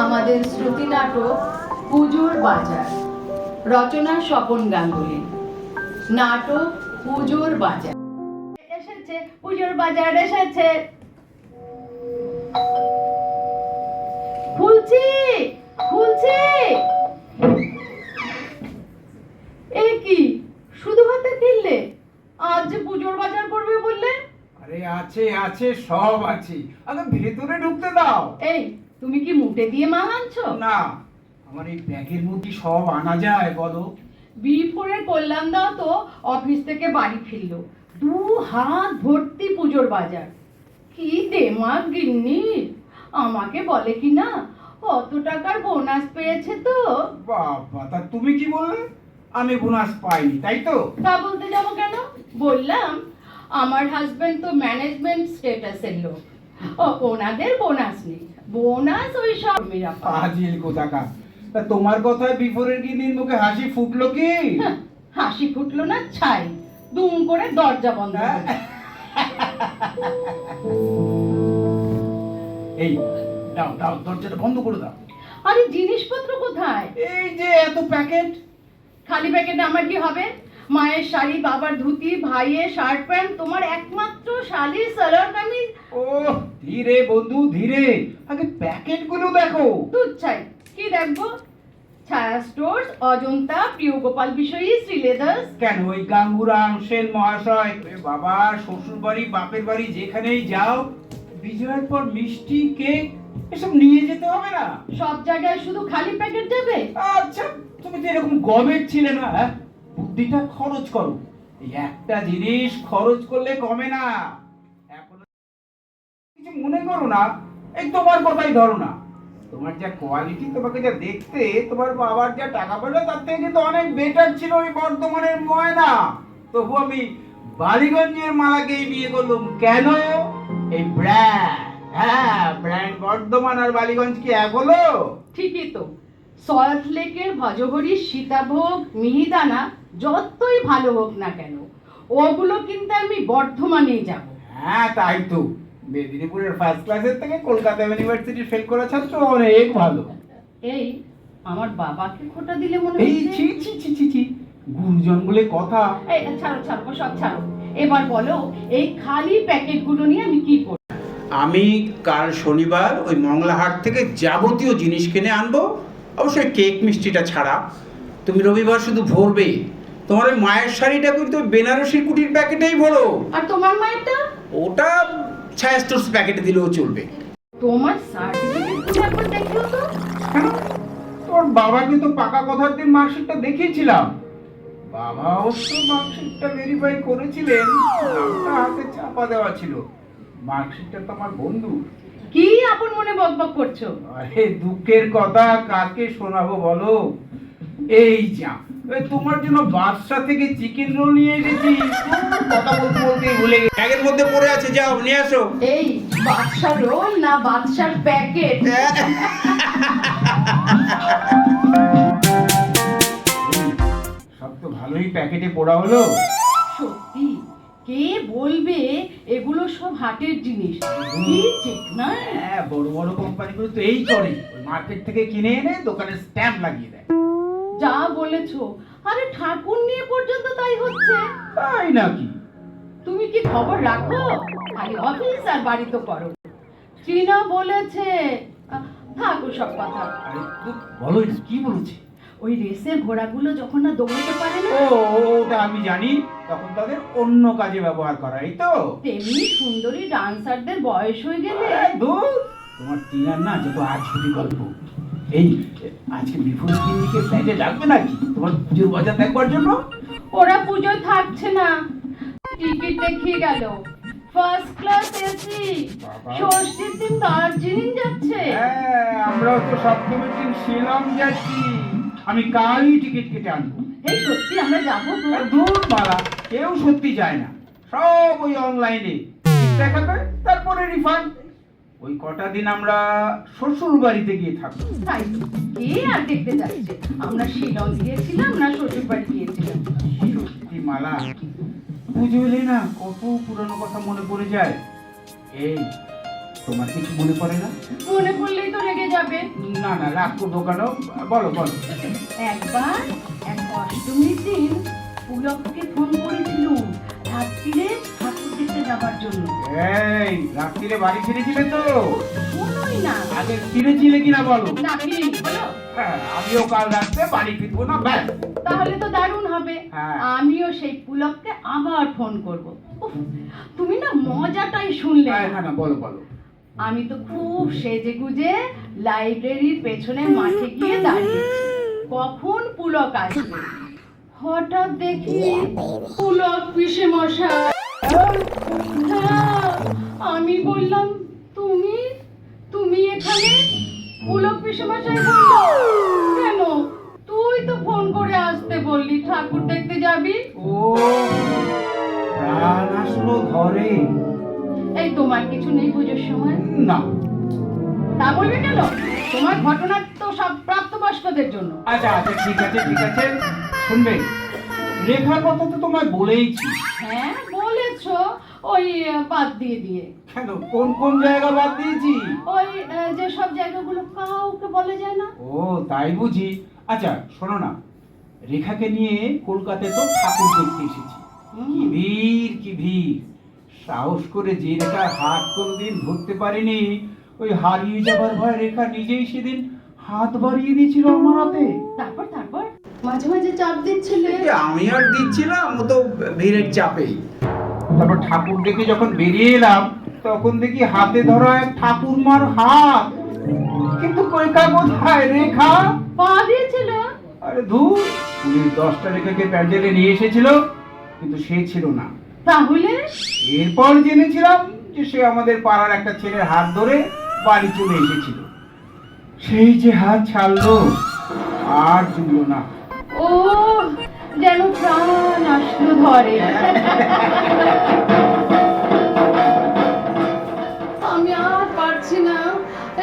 আমাদের শ্রুতি নাটক পুজোর বাজার, রচনা স্বপন গাঙ্গুলি, নাটক পুজোর বাজার। এসেছে পুজোর বাজার এসেছে, খুলছি খুলছি। এ কি শুধু হাতে ফিরলে? আজ যে পুজোর বাজার করবে বললে? আরে আছে আছে, সব আছে, আগে ভেতরে ঢুকতে দাও। এই তুমি কি মুটে দিয়ে মাল আনছো? না, আমার এই ব্যাগের মধ্যে সব আনা যায় বলো। বিফোরের কল্যাণ দাও তো অফিস থেকে বাড়ি ফিরলো, 2 হাত ভর্তি পুজোর বাজার। কি দেমাগ গিন্নি, আমাকে বলে কি না কত টাকার বোনাস পেয়েছে তো। বাবা, তা তুমি কি বললে? আমি বোনাস পাইনি তাই তো? তা বলতে যাবো কেন? বললাম আমার হাজবেন্ড তো ম্যানেজমেন্ট স্ট্যাটাসের লোক, ওনাদের বোনাস নেই, বোনাস ওই সব মেরা পায়। ফাজিল কোথাকার। তা তোমার কথায় বিফোরের গিন্নির মুখে হাসি ফুটলো কি? হাসি ফুটলো না ছাই, দুম করে দরজা বন্ধ হলো। এই দাও দাও, দরজাটা বন্ধ করে দাও। আরে জিনিসপত্র কোথায়? এই যে এত প্যাকেট। খালি প্যাকেটে আমার কি হবে? মায়ের শাড়ি, বাবার ধুতি, ভাইয়ের শার্ট প্যান্ট, তোমার একমাত্র শালির সালোয়ার কামিজ। ও ধীরে বন্ধু ধীরে, আগে প্যাকেট গুলো দেখো। দুধ চাই, কি দেখবো? ছায়া স্টোর্স, অজন্তা, প্রিয় গোপাল বিষয়ী, শ্রীলেদার্স। কেন ওই গাঙ্গুরাম সেন মহাশয়, বাবা শ্বশুর বাড়ি বাপের বাড়ি যেখানেই যাও বিজয়ের পর মিষ্টি কেক এসব নিয়ে যেতে হবে না? সব জায়গায় শুধু খালি প্যাকেট যাবে? আচ্ছা, তুমি তো এরকম গবেট ছিলে না, হ্যাঁ? বুদ্ধিটা খরচ করো। এই একটা জিনিস খরচ করলে কমে না। এখন কিছু মনে করো না, এই তোমার কথাই ধরো না। তোমার যা কোয়ালিটি, তোমাকে যা দেখতে, তোমার বাবার যা টাকা পয়সা তার থেকে কিন্তু অনেক বেটার ছিল ওই বর্ধমানের ময়না। তবু আমি বালিগঞ্জের মালাকেই বিয়ে করলাম। কেন? এই ব্র্যান্ড, হ্যাঁ ব্র্যান্ড বর্ধমান আর বালিগঞ্জ কি এক হলো? ঠিকই তো। সল্ট লেকের ভজহরি, সীতাভোগ, মিহিদানা যতই ভালো হোক না কেন, ওগুলো কিন্তু আমি বর্ধমানেই যাব। হ্যাঁ তাই তো, মেদিনীপুরের ফার্স্ট ক্লাসের থেকে কলকাতা ইউনিভার্সিটি ফেল করা ছাত্র অনেক ভালো। এই আমার বাবাকে খোটা দিলে মনে এই হচ্ছে। ছি ছি ছি ছি ছি, গুরুজন বলে কথা। এই ছাড়ো ছাড়ো, সব ছাড়ো। এবার বলো এই খালি প্যাকেটগুলো নিয়ে আমি কি করব? আমি কাল শনিবার ওই মংলাহাট থেকে যাবতীয় জিনিস কিনে আনবো, অবশ্যই কেক মিষ্টিটা ছাড়া। তুমি রবিবার শুধু ভরবে। তোমার ওই মায়ের শাড়িটা কিন্তু বেনারসি কুটির প্যাকেটেই ভরো। আর তোমার মায়েরটা? ওটা ছায়া স্টোর্স প্যাকেটে দিলেও চলবে। তোমার সার্টিফিকেটগুলো একবার দেখো তো। কেন? তোর বাবাকে তো পাকা কথার দিন মার্কশিটটা দেখিয়েছিলাম। বাবা অবশ্য মার্কশিটটা ভেরিফাই করেছিলেন, নামটা হাতে চাপা দেওয়া ছিল। মার্কশিটটা তো আমার বন্ধু। কি আপন মনে বকবক করছো? আরে দুঃখের কথা কাকে শোনাবো বলো। এই যা, তোমার জন্য বাদশা থেকে চিকেন রোল নিয়ে এসেছি। কথা বলতে বলতে ভুলে গেছি। ব্যাগের মধ্যে পড়ে আছে, যাও নিয়ে আসো। এই বাদশার রোল না বাদশার প্যাকেট? সব তো ভালোই প্যাকেটে পোড়া হলো। সত্যি, কে বলবে এগুলো সব হাটের জিনিস? কি ঠিক না? হ্যাঁ, বড় বড় কোম্পানিগুলো তো এই করে, ওই মার্কেট থেকে কিনে এনে দোকানে স্ট্যাম্প লাগিয়ে দেয়। যা বলেছো, আরে ঠাকুর নিয়ে পর্যন্ত তাই হচ্ছে। তাই নাকি? তুমি কি খবর রাখো? খালি অফিস আর বাড়ি তো করো। চীনা বলেছে, থাকো সব কথা। আরে বলোই না, কি বলেছে? ওই রেসের ঘোড়াগুলো যখন না দৌড়াতে পারে না, ওটা আমি জানি, তখন তাদের অন্য কাজে ব্যবহার করা, এই তো। তেমনি সুন্দরী ডান্সারদের বয়স হয়ে গেলে। ধুর, তোমার চিনার না যত আজগুবি গল্প। এই আজকে বিপুল দিদিকে ফ্লাইটে ডাকবে নাকি তোমার পুজোর বাজার দেখবার জন্য? ওরা পুজোয় থাকছে না, টিকিট দেখিয়ে গেল। ফার্স্ট ক্লাস এসি, ষষ্ঠীর দিন দার্জিলিং যাচ্ছে। হ্যাঁ, আমরাও তো সপ্তমীর দিন শিলং যাচ্ছি। আমি কালই টিকিট কেটে আনবো। এই সত্যি আমরা যাবো তো? দূর মালা, কেউ সত্যি যায় না, সব ওই অনলাইনে দেখাবে, তারপরে রিফান্ড। ওই কটা দিন আমরা শ্বশুর বাড়িতে গিয়ে থাকবো। তাই তো, কে আর দেখতে যাচ্ছে? আমরা শিলং গিয়েছিলাম না শ্বশুর বাড়ি গিয়েছিলাম? সত্যি মালা, পুজো এলে না কত পুরনো কথা মনে পড়ে যায়। এই, তোমার কিছু মনে পড়ে না? মনে পড়লেই তো রেগে যাবে। না না, রাগ করবো কেন? বলো বলো। একবার এক অষ্টমীর দিন পুলককে ফোন করেছিলুম রাত্রিরে ঠাকুর দেখতে যাবার জন্য। এই, রাত্রিরে বাড়ি ফিরেছিলে তো? শোনোই না। আগে ফিরেছিলে কিনা বলো। না, ফিরিনি, বলো। হ্যাঁ, আমিও কাল রাত্রে বাড়ি ফিরবো না, ব্যাস। তাহলে তো দারুণ হবে। হ্যাঁ। আমিও সেই পুলককে আবার ফোন করব। উফ, তুমি না মজাটাই শুনলে হ্যাঁ না। না, বলো বলো। আমি তো খুব সেজে গুজে লাইব্রেরির পেছনের মাঠে গিয়ে দাঁড়িয়েছি, কখন পুলক আসবে। হঠাৎ দেখি পুলক পিসে মশাই। হ্যাঁ, আমি বললাম, তুমি তুমি এখানে? পুলক পিসে মশাই বলল, কেন, তুই তো ফোন করে আসতে বললি ঠাকুর দেখতে যাবি। ও, প্রাণ আসলো ঘরে। এই, তোমার কিছু নেই পুজোর সময়? না। তা বলবে কেন? তোমার ঘটনা তো সব প্রাপ্তবয়স্কদের জন্য। আচ্ছা আচ্ছা, ঠিক আছে ঠিক আছে, শুনবে, রেখার কথা তো তোমায় বলেইছি। হ্যাঁ, বলেছো, ওই বাদ দিয়ে দিয়ে। কেন, কোন কোন জায়গা বাদ দিয়েছি? ওই যে সব জায়গাগুলো কাউকে বলা যায় না। ও, তাই বুঝি। আচ্ছা শোনো না, রেখাকে নিয়ে কলকাতায় তো ঠাকুর দেখতে এসেছি। কি ভিড় কি ভিড়! সাহস করে যে রেখার হাত কোনোদিন ধরতে পারিনি, ওই হারিয়ে যাবার ভয় রেখা নিজেই সেদিন হাত বাড়িয়ে দিয়েছিল আমার হাতে। তারপর তারপর মাঝে মাঝে চাপ দিচ্ছিলে। আমি আর দিচ্ছিলাম, ও তো ভিড়ের চাপেই। তারপর ঠাকুর দেখে যখন বেরিয়ে এলাম, তখন দেখি হাতে ধরা এক ঠাকুরমার হাত, কিন্তু রেখা কোথায়? রেখা পা দিয়েছিল। আরে ধুর, পুলিশ 10টা রেখাকে প্যান্ডেলে নিয়ে এসেছিল, কিন্তু সে ছিল না। তাহলে এরপর জেনেছিলাম যে সে আমাদের পাড়ার একটা ছেলের হাত ধরে বাড়ি চলে এসেছিল। সেই যে হাত ছাড়লো, আর জুড়ল না। ও, যেন প্রাণ আসলো ধরে। আমি আর পারছি না।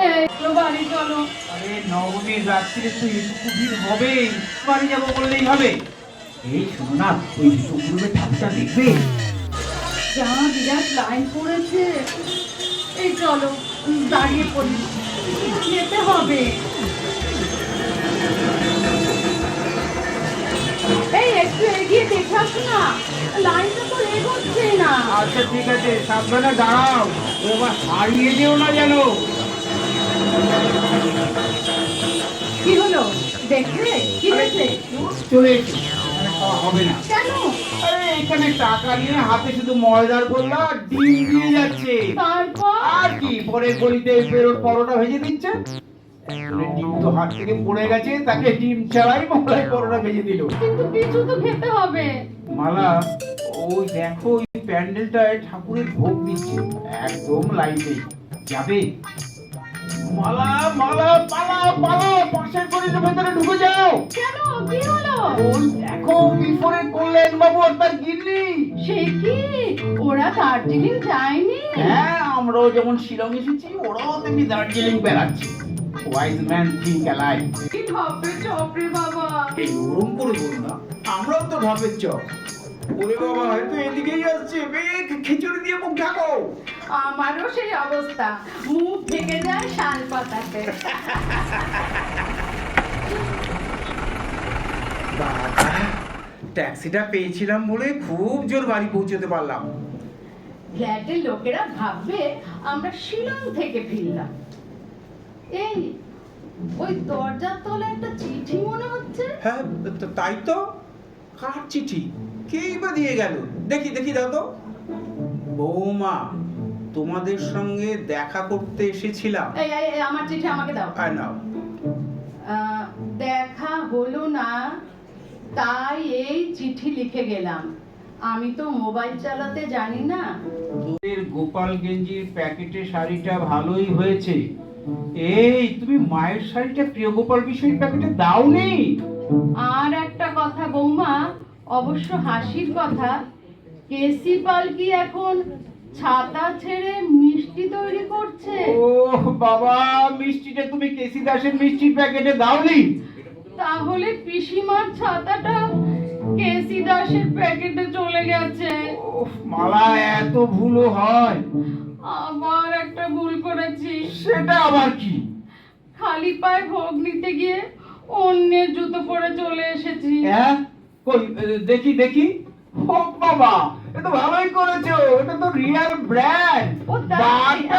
এই, চলো বাড়ি চলো। আরে নবমীর রাত্রিরে তো এটুকু ভিড় হবে, বাড়ি যাবো বললেই হবে। এই শোনো না, ওই দুপুরে ঠাকুরটা দেখবে? যা বিরাট লাইন পড়েছে। এই চলো, দাঁড়িয়ে পড়ি, যেতে হবে। এই, একটু এগিয়ে দেখে আসো না, লাইনটা তো এগোচ্ছে না। আচ্ছা ঠিক আছে, সাবধানে দাঁড়াও, এবার হারিয়ে যেও না যেন। কি হলো, দেখলে কি হয়েছে? চলে এসো, এখানে খাওয়া হবে না। কেন? আরে এখানে টাকা নিয়ে হাতে শুধু ময়দার গোল্লা আর ডিম দিয়ে যাচ্ছে। তারপর আর কি, পরের গলিতে বেরোর পরোটা ভেজে দিচ্ছে। একজনের ডিম তো হাত থেকে পড়ে গেছে, তাকে ডিম ছাড়াই মলাই পরোটা ভেজে দিল। কিন্তু কিছু তো খেতে হবে। মালা, ওই দেখো, ওই প্যান্ডেলটায় ঠাকুরের ভোগ দিচ্ছে, একদম লাইনে যাবে। মালা মালা, পালাও পালাও, পাশের গলিতে ভেতরে ঢুকে যাও। কেন, কি হলো? ওই দেখো, বিফোরে কল্যাণ বাবু আর তার গিন্নি। সে কি, ওরা দার্জিলিং যায়নি? হ্যাঁ, আমরাও যেমন শিলং এসেছি, ওরাও তেমনি দার্জিলিং বেড়াচ্ছে। Wise man think alike. কি ভাববে চপরে বাবা। এই ওরম করে বল না, আমরাও তো ঢপের চপ। ওরে বাবা, হয়তো এদিকেই আসছে, খিচুড়ি দিয়ে মুখ ঢাকো। আমারও সেই অবস্থা, মুখ থেকে যায় শাল পাতাতে। বাবা, ট্যাক্সিটা পেয়েছিলাম বলে খুব জোর বাড়ি পৌঁছতে পারলাম। ফ্ল্যাটের লোকেরা ভাববে আমরা শিলং থেকে ফিরলাম। এই, ওই দরজার তলায় একটা চিঠি মনে হচ্ছে। হ্যাঁ, তাই তো। কার চিঠি? কেই বা দিয়ে গেল? দেখি দেখি, দাও তো। বৌমা, তোমাদের সঙ্গে দেখা করতে এসেছিলাম। এই এই, এই, আমার চিঠি আমাকে দাও। আর নাও। দেখা হলো না, তাই এই চিঠি লিখে গেলাম। আমি তো মোবাইল চালাতে জানি না। তোদের গোপাল গেঞ্জির প্যাকেটে শাড়িটা ভালোই হয়েছে। এই, তুমি মায়ের শাড়িটা প্রিয় গোপাল বিষয়ের প্যাকেটে দাওনি? আর একটা কথা বৌমা, অবশ্য হাসির কথা, কেসি পাল কি এখন ছাতা ছেড়ে মিষ্টি তৈরি করছে। ও বাবা, মিষ্টিটা তুমি কেসি দাসের মিষ্টির প্যাকেটে দাওনি? তাহলে পিসিমার ছাতাটা কেসি দাসের প্যাকেটে চলে গেছে। ওফ মালা, এত ভুলও হয়? আবার একটা ভুল করেছি। সেটা আবার কি? খালি পায়ে ভোগ নিতে গিয়ে অন্যের জুতো পরে চলে এসেছি। হ্যাঁ, কই দেখি দেখি। ও বাবা, এ তো ভালোই করেছো, এটা তো রিয়েল ব্র্যান্ড। ও তাই? বাটা